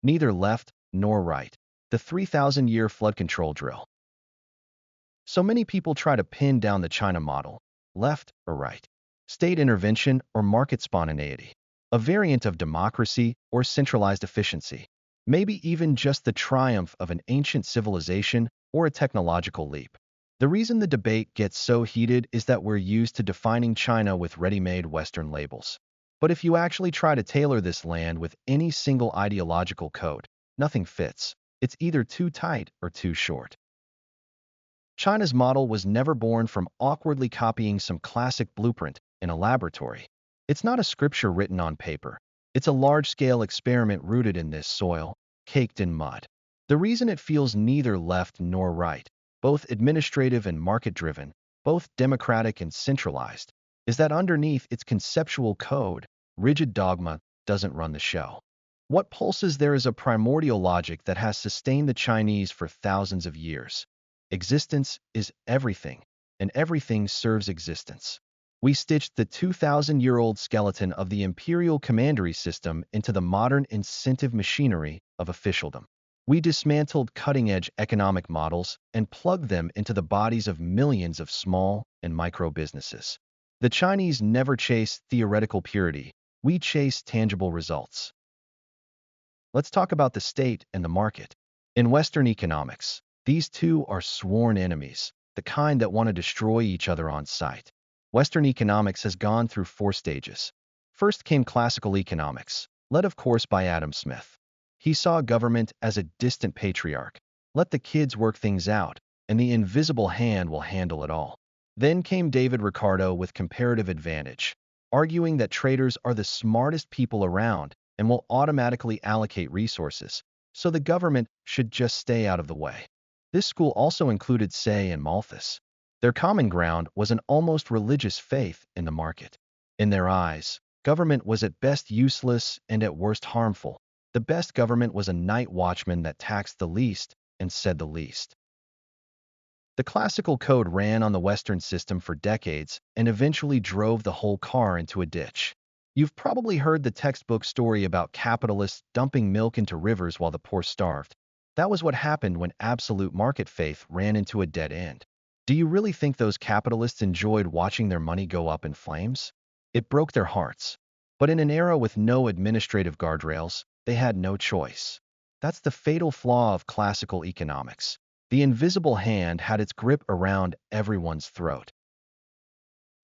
neither left nor right. The 3,000-year flood control drill. So many people try to pin down the China model, left or right, state intervention or market spontaneity, a variant of democracy or centralized efficiency, maybe even just the triumph of an ancient civilization or a technological leap. The reason the debate gets so heated is that we're used to defining China with ready-made Western labels. But if you actually try to tailor this land with any single ideological code, nothing fits. It's either too tight or too short. China's model was never born from awkwardly copying some classic blueprint in a laboratory. It's not a scripture written on paper. It's a large-scale experiment rooted in this soil, caked in mud. The reason it feels neither left nor right, both administrative and market-driven, both democratic and centralized, is that underneath its conceptual code, rigid dogma doesn't run the show. What pulses there is a primordial logic that has sustained the Chinese for thousands of years. Existence is everything, and everything serves existence. We stitched the 2,000-year-old skeleton of the imperial commandery system into the modern incentive machinery of officialdom. We dismantled cutting-edge economic models and plugged them into the bodies of millions of small and micro businesses. The Chinese never chase theoretical purity. We chase tangible results. Let's talk about the state and the market. In Western economics, these two are sworn enemies, the kind that want to destroy each other on sight. Western economics has gone through 4 stages. First came classical economics, led of course by Adam Smith. He saw government as a distant patriarch. Let the kids work things out, and the invisible hand will handle it all. Then came David Ricardo with comparative advantage, arguing that traders are the smartest people around and will automatically allocate resources, so the government should just stay out of the way. This school also included Say and Malthus. Their common ground was an almost religious faith in the market. In their eyes, government was at best useless and at worst harmful. The best government was a night watchman that taxed the least and said the least. The classical code ran on the Western system for decades and eventually drove the whole car into a ditch. You've probably heard the textbook story about capitalists dumping milk into rivers while the poor starved. That was what happened when absolute market faith ran into a dead end. Do you really think those capitalists enjoyed watching their money go up in flames? It broke their hearts. But in an era with no administrative guardrails, they had no choice. That's the fatal flaw of classical economics. The invisible hand had its grip around everyone's throat.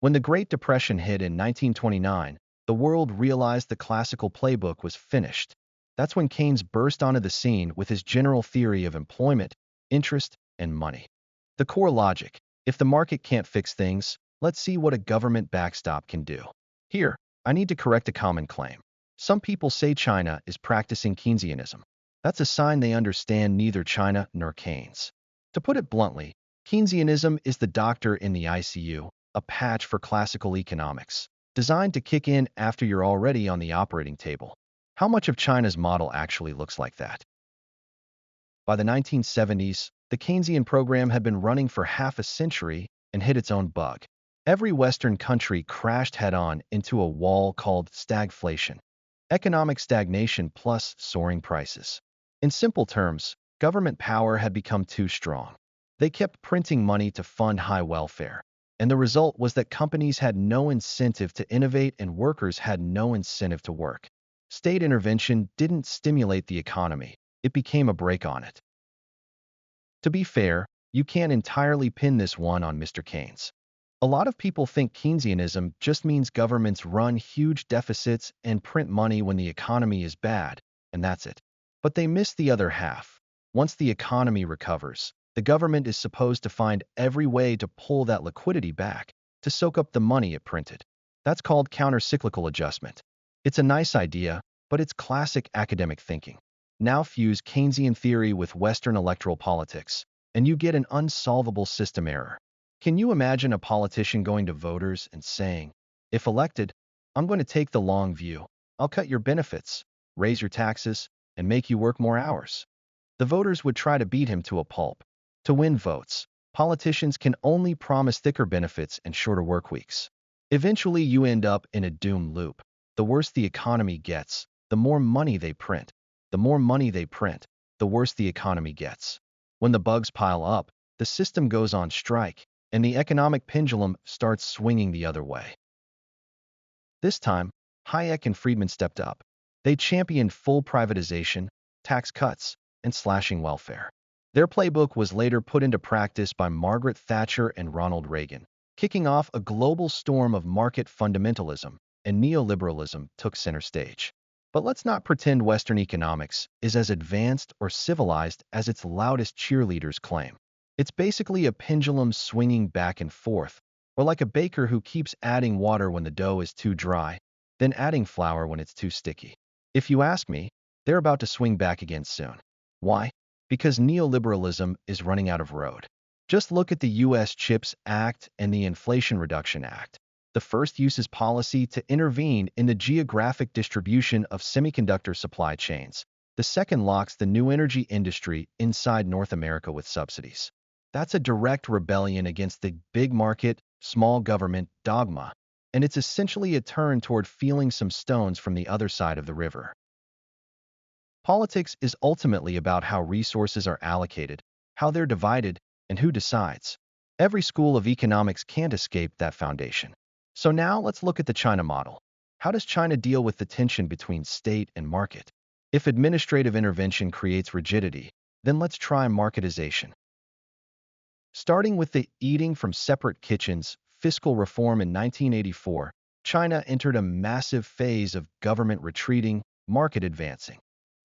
When the Great Depression hit in 1929, the world realized the classical playbook was finished. That's when Keynes burst onto the scene with his general theory of employment, interest, and money. The core logic: if the market can't fix things, let's see what a government backstop can do. Here, I need to correct a common claim. Some people say China is practicing Keynesianism. That's a sign they understand neither China nor Keynes. To put it bluntly, Keynesianism is the doctor in the ICU, a patch for classical economics, designed to kick in after you're already on the operating table. How much of China's model actually looks like that? By the 1970s, the Keynesian program had been running for half a century and hit its own bug. Every Western country crashed head-on into a wall called stagflation, economic stagnation plus soaring prices. In simple terms, government power had become too strong. They kept printing money to fund high welfare, and the result was that companies had no incentive to innovate and workers had no incentive to work. State intervention didn't stimulate the economy, it became a brake on it. To be fair, you can't entirely pin this one on Mr. Keynes. A lot of people think Keynesianism just means governments run huge deficits and print money when the economy is bad, and that's it. But they miss the other half. Once the economy recovers, the government is supposed to find every way to pull that liquidity back, to soak up the money it printed. That's called counter-cyclical adjustment. It's a nice idea, but it's classic academic thinking. Now fuse Keynesian theory with Western electoral politics, and you get an unsolvable system error. Can you imagine a politician going to voters and saying, if elected, I'm going to take the long view. I'll cut your benefits, raise your taxes, and make you work more hours? The voters would try to beat him to a pulp. To win votes, politicians can only promise thicker benefits and shorter work weeks. Eventually, you end up in a doom loop. The worse the economy gets, the more money they print. The The more money they print, the worse the economy gets. When the bugs pile up, the system goes on strike, and the economic pendulum starts swinging the other way. This time, Hayek and Friedman stepped up. They championed full privatization, tax cuts, and slashing welfare. Their playbook was later put into practice by Margaret Thatcher and Ronald Reagan, kicking off a global storm of market fundamentalism, and neoliberalism took center stage. But let's not pretend Western economics is as advanced or civilized as its loudest cheerleaders claim. It's basically a pendulum swinging back and forth, or like a baker who keeps adding water when the dough is too dry, then adding flour when it's too sticky. If you ask me, they're about to swing back again soon. Why? Because neoliberalism is running out of road. Just look at the U.S. CHIPS Act and the Inflation Reduction Act. The first uses policy to intervene in the geographic distribution of semiconductor supply chains. The second locks the new energy industry inside North America with subsidies. That's a direct rebellion against the big market, small government dogma, and it's essentially a turn toward feeling some stones from the other side of the river. Politics is ultimately about how resources are allocated, how they're divided, and who decides. Every school of economics can't escape that foundation. So now let's look at the China model. How does China deal with the tension between state and market? If administrative intervention creates rigidity, then let's try marketization. Starting with the eating from separate kitchens fiscal reform in 1984, China entered a massive phase of government retreating, market advancing.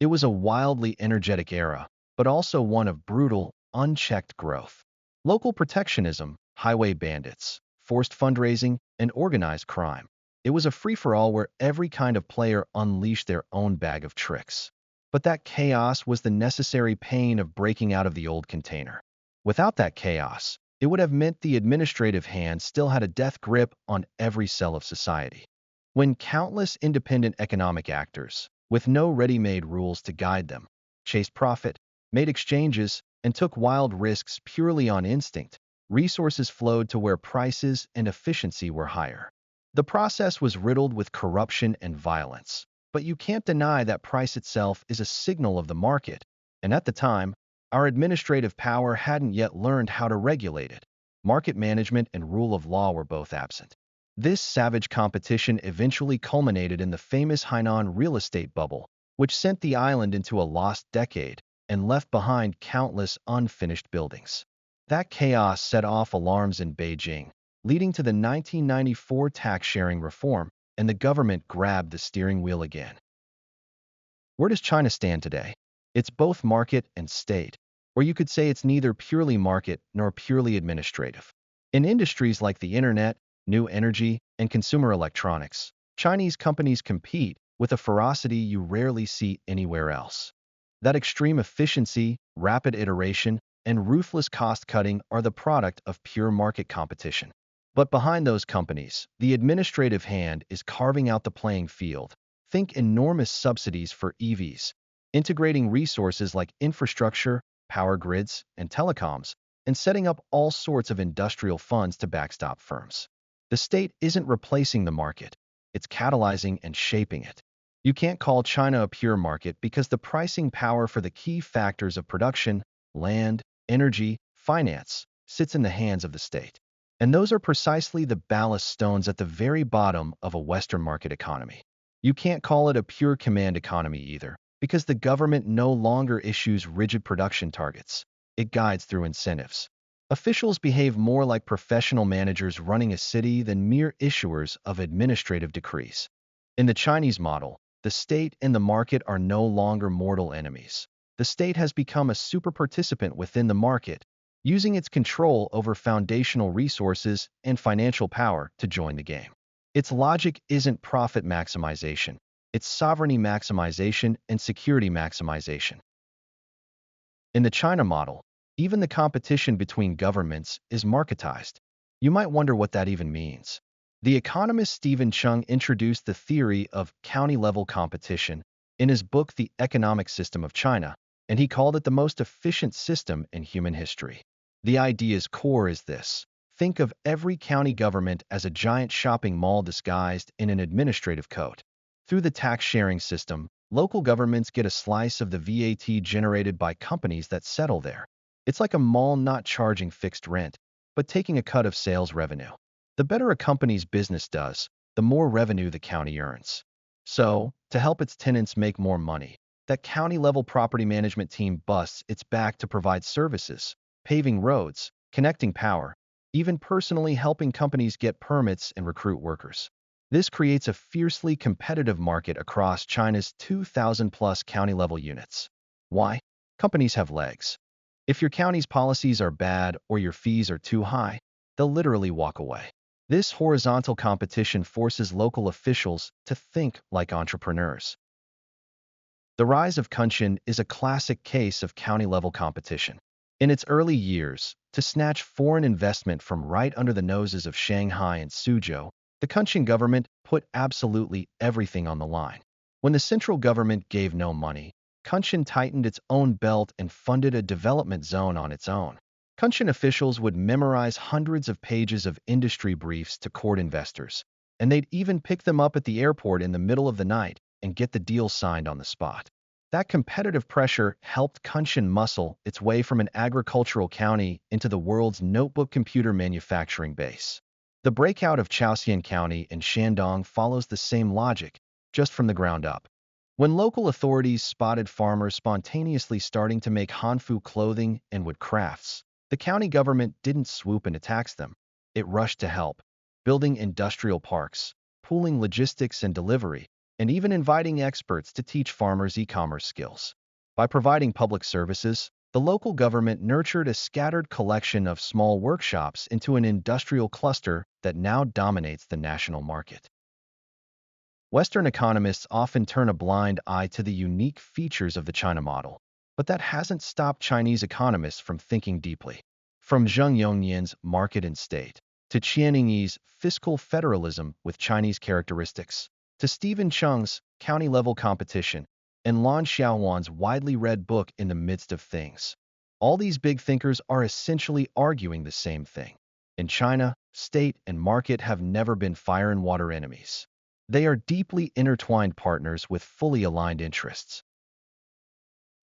It was a wildly energetic era, but also one of brutal, unchecked growth. Local protectionism, highway bandits, forced fundraising, and organized crime. It was a free-for-all where every kind of player unleashed their own bag of tricks. But that chaos was the necessary pain of breaking out of the old container. Without that chaos, it would have meant the administrative hand still had a death grip on every cell of society. When countless independent economic actors, with no ready-made rules to guide them, chased profit, made exchanges, and took wild risks purely on instinct, resources flowed to where prices and efficiency were higher. The process was riddled with corruption and violence, but you can't deny that price itself is a signal of the market, and at the time, our administrative power hadn't yet learned how to regulate it. Market management and rule of law were both absent. This savage competition eventually culminated in the famous Hainan real estate bubble, which sent the island into a lost decade and left behind countless unfinished buildings. That chaos set off alarms in Beijing, leading to the 1994 tax-sharing reform, and the government grabbed the steering wheel again. Where does China stand today? It's both market and state, or you could say it's neither purely market nor purely administrative. In industries like the internet, new energy, and consumer electronics, Chinese companies compete with a ferocity you rarely see anywhere else. That extreme efficiency, rapid iteration, and ruthless cost-cutting are the product of pure market competition. But behind those companies, the administrative hand is carving out the playing field. Think enormous subsidies for EVs, integrating resources like infrastructure, power grids, and telecoms, and setting up all sorts of industrial funds to backstop firms. The state isn't replacing the market, it's catalyzing and shaping it. You can't call China a pure market because the pricing power for the key factors of production, land, energy, finance, sits in the hands of the state. And those are precisely the ballast stones at the very bottom of a Western market economy. You can't call it a pure command economy either, because the government no longer issues rigid production targets. It guides through incentives. Officials behave more like professional managers running a city than mere issuers of administrative decrees. In the Chinese model, the state and the market are no longer mortal enemies. The state has become a super participant within the market, using its control over foundational resources and financial power to join the game. Its logic isn't profit maximization, it's sovereignty maximization and security maximization. In the China model, even the competition between governments is marketized. You might wonder what that even means. The economist Stephen Chung introduced the theory of county-level competition in his book The Economic System of China, and he called it the most efficient system in human history. The idea's core is this. Think of every county government as a giant shopping mall disguised in an administrative coat. Through the tax-sharing system, Local governments get a slice of the VAT generated by companies that settle there. It's like a mall not charging fixed rent, but taking a cut of sales revenue. The better a company's business does, the more revenue the county earns. So, to help its tenants make more money, that county-level property management team busts its back to provide services, paving roads, connecting power, even personally helping companies get permits and recruit workers. This creates a fiercely competitive market across China's 2,000-plus county-level units. Why? Companies have legs. If your county's policies are bad or your fees are too high, they'll literally walk away. This horizontal competition forces local officials to think like entrepreneurs. The rise of Kunshan is a classic case of county-level competition. In its early years, to snatch foreign investment from right under the noses of Shanghai and Suzhou, the Kunshan government put absolutely everything on the line. When the central government gave no money, Kunshan tightened its own belt and funded a development zone on its own. Kunshan officials would memorize hundreds of pages of industry briefs to court investors, and they'd even pick them up at the airport in the middle of the night and get the deal signed on the spot. That competitive pressure helped Kunshan muscle its way from an agricultural county into the world's notebook computer manufacturing base. The breakout of Chaosian County in Shandong follows the same logic, just from the ground up. When local authorities spotted farmers spontaneously starting to make Hanfu clothing and wood crafts, the county government didn't swoop in to tax them. It rushed to help, building industrial parks, pooling logistics and delivery, and even inviting experts to teach farmers e-commerce skills. By providing public services, the local government nurtured a scattered collection of small workshops into an industrial cluster that now dominates the national market. Western economists often turn a blind eye to the unique features of the China model, but that hasn't stopped Chinese economists from thinking deeply. From Zheng Yongnian's market and state, to Qianing Yi's fiscal federalism with Chinese characteristics, to Stephen Chung's county-level competition, and Lan Xiaohuan's widely read book In the Midst of Things. All these big thinkers are essentially arguing the same thing. In China, state and market have never been fire and water enemies. They are deeply intertwined partners with fully aligned interests.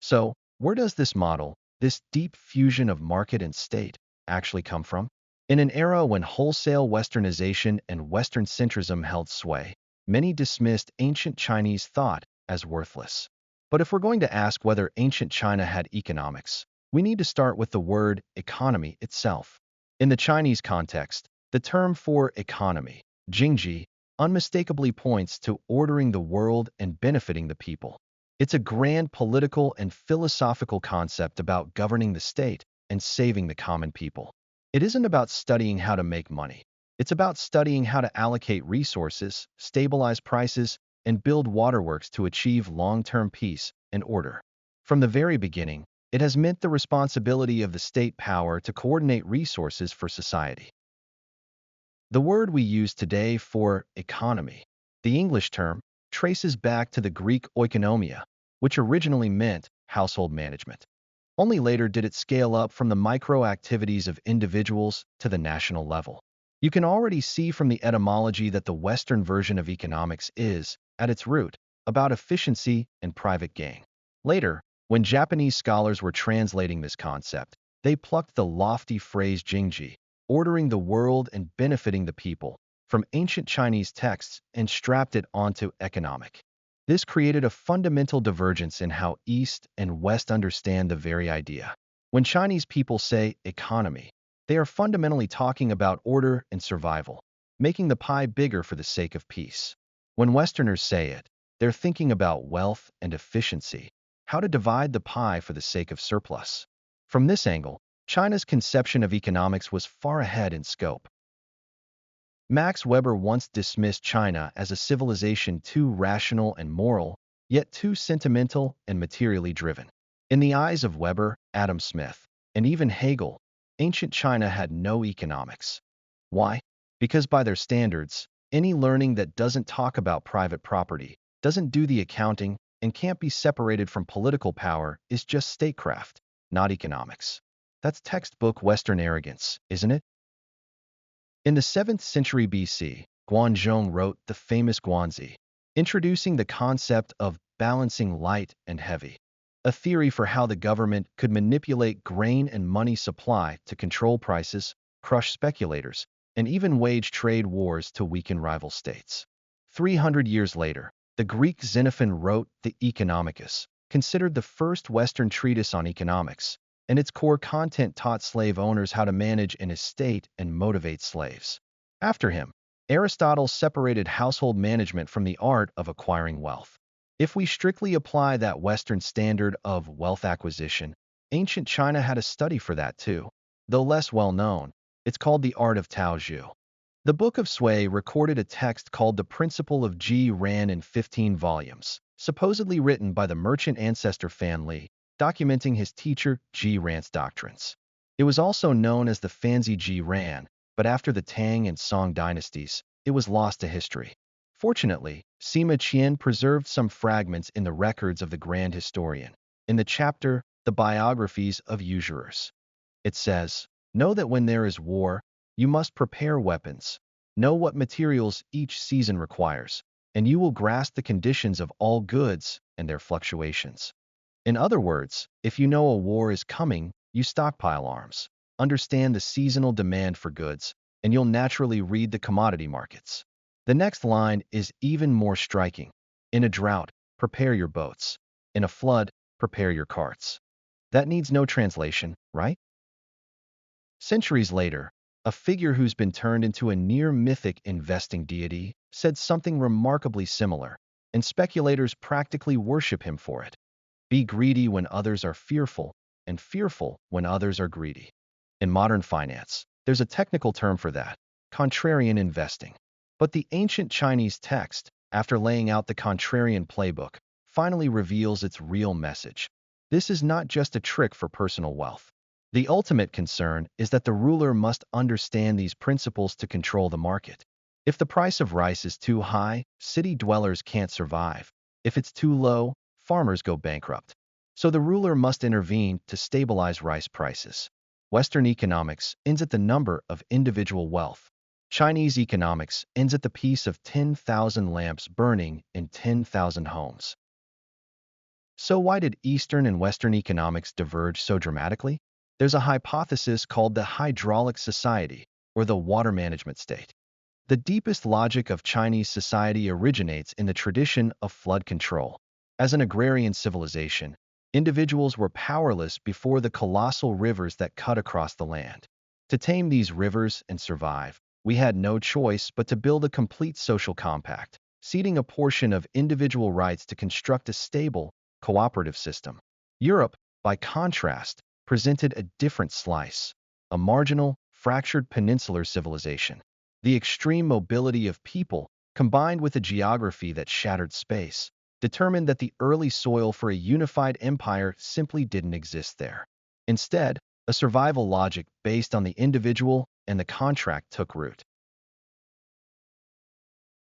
So, where does this model, this deep fusion of market and state, actually come from? In an era when wholesale westernization and Western centrism held sway, many dismissed ancient Chinese thought as worthless. But if we're going to ask whether ancient China had economics, we need to start with the word economy itself. In the Chinese context, the term for economy, jingji, unmistakably points to ordering the world and benefiting the people. It's a grand political and philosophical concept about governing the state and saving the common people. It isn't about studying how to make money. It's about studying how to allocate resources, stabilize prices, and build waterworks to achieve long-term peace and order. From the very beginning, it has meant the responsibility of the state power to coordinate resources for society. The word we use today for economy, the English term, traces back to the Greek oikonomia, which originally meant household management. Only later did it scale up from the micro-activities of individuals to the national level. You can already see from the etymology that the Western version of economics is, at its root, about efficiency and private gain. Later, when Japanese scholars were translating this concept, they plucked the lofty phrase jingji, ordering the world and benefiting the people, from ancient Chinese texts and strapped it onto economic. This created a fundamental divergence in how East and West understand the very idea. When Chinese people say economy, they are fundamentally talking about order and survival, making the pie bigger for the sake of peace. When Westerners say it, they're thinking about wealth and efficiency, how to divide the pie for the sake of surplus. From this angle, China's conception of economics was far ahead in scope. Max Weber once dismissed China as a civilization too rational and moral, yet too sentimental and materially driven. In the eyes of Weber, Adam Smith, and even Hegel, ancient China had no economics. Why? Because by their standards, any learning that doesn't talk about private property, doesn't do the accounting, and can't be separated from political power is just statecraft, not economics. That's textbook Western arrogance, isn't it? In the 7th century BC, Guanzhong wrote the famous Guanzi, introducing the concept of balancing light and heavy. A theory for how the government could manipulate grain and money supply to control prices, crush speculators, and even wage trade wars to weaken rival states. 300 years later, the Greek Xenophon wrote the Economicus, considered the first Western treatise on economics, and its core content taught slave owners how to manage an estate and motivate slaves. After him, Aristotle separated household management from the art of acquiring wealth. If we strictly apply that Western standard of wealth acquisition, ancient China had a study for that too. Though less well known, it's called the Art of Tao Zhu. The Book of Sui recorded a text called The Principle of Ji Ran in 15 volumes, supposedly written by the merchant ancestor Fan Li, documenting his teacher Ji Ran's doctrines. It was also known as the Fanzi Ji Ran, but after the Tang and Song dynasties, it was lost to history. Fortunately, Sima Qian preserved some fragments in the records of the Grand Historian. In the chapter, The Biographies of Usurers, it says, "Know that when there is war, you must prepare weapons. Know what materials each season requires, and you will grasp the conditions of all goods and their fluctuations." In other words, if you know a war is coming, you stockpile arms, understand the seasonal demand for goods, and you'll naturally read the commodity markets. The next line is even more striking. In a drought, prepare your boats. In a flood, prepare your carts. That needs no translation, right? Centuries later, a figure who's been turned into a near-mythic investing deity said something remarkably similar, and speculators practically worship him for it. Be greedy when others are fearful, and fearful when others are greedy. In modern finance, there's a technical term for that, contrarian investing. But the ancient Chinese text, after laying out the contrarian playbook, finally reveals its real message. This is not just a trick for personal wealth. The ultimate concern is that the ruler must understand these principles to control the market. If the price of rice is too high, city dwellers can't survive. If it's too low, farmers go bankrupt. So the ruler must intervene to stabilize rice prices. Western economics ends at the number of individual wealth. Chinese economics ends at the piece of 10,000 lamps burning in 10,000 homes. So why did Eastern and Western economics diverge so dramatically? There's a hypothesis called the hydraulic society, or the water management state. The deepest logic of Chinese society originates in the tradition of flood control. As an agrarian civilization, individuals were powerless before the colossal rivers that cut across the land. To tame these rivers and survive, we had no choice but to build a complete social compact, ceding a portion of individual rights to construct a stable, cooperative system. Europe, by contrast, presented a different slice, a marginal, fractured peninsular civilization. The extreme mobility of people, combined with a geography that shattered space, determined that the early soil for a unified empire simply didn't exist there. Instead, a survival logic based on the individual and the contract took root.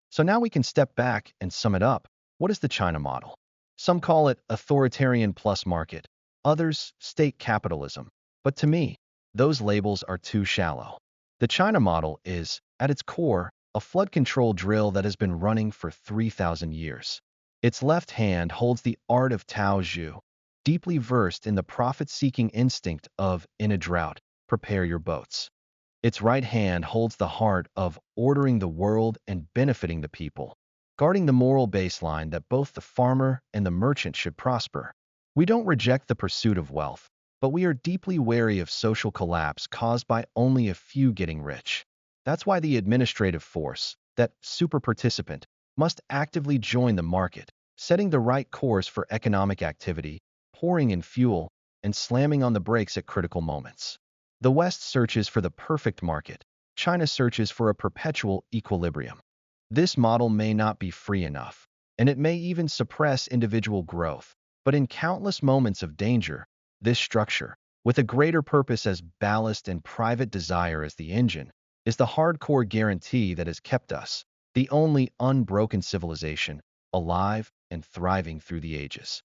So now we can step back and sum it up. What is the China model? Some call it authoritarian plus market, others state capitalism. But to me, those labels are too shallow. The China model is, at its core, a flood control drill that has been running for 3,000 years. Its left hand holds the art of Tao Zhu, deeply versed in the profit-seeking instinct of, in a drought, prepare your boats. Its right hand holds the heart of ordering the world and benefiting the people, guarding the moral baseline that both the farmer and the merchant should prosper. We don't reject the pursuit of wealth, but we are deeply wary of social collapse caused by only a few getting rich. That's why the administrative force, that super participant, must actively join the market, setting the right course for economic activity, pouring in fuel, and slamming on the brakes at critical moments. The West searches for the perfect market. China searches for a perpetual equilibrium. This model may not be free enough, and it may even suppress individual growth. But in countless moments of danger, this structure, with a greater purpose as ballast and private desire as the engine, is the hardcore guarantee that has kept us, the only unbroken civilization, alive and thriving through the ages.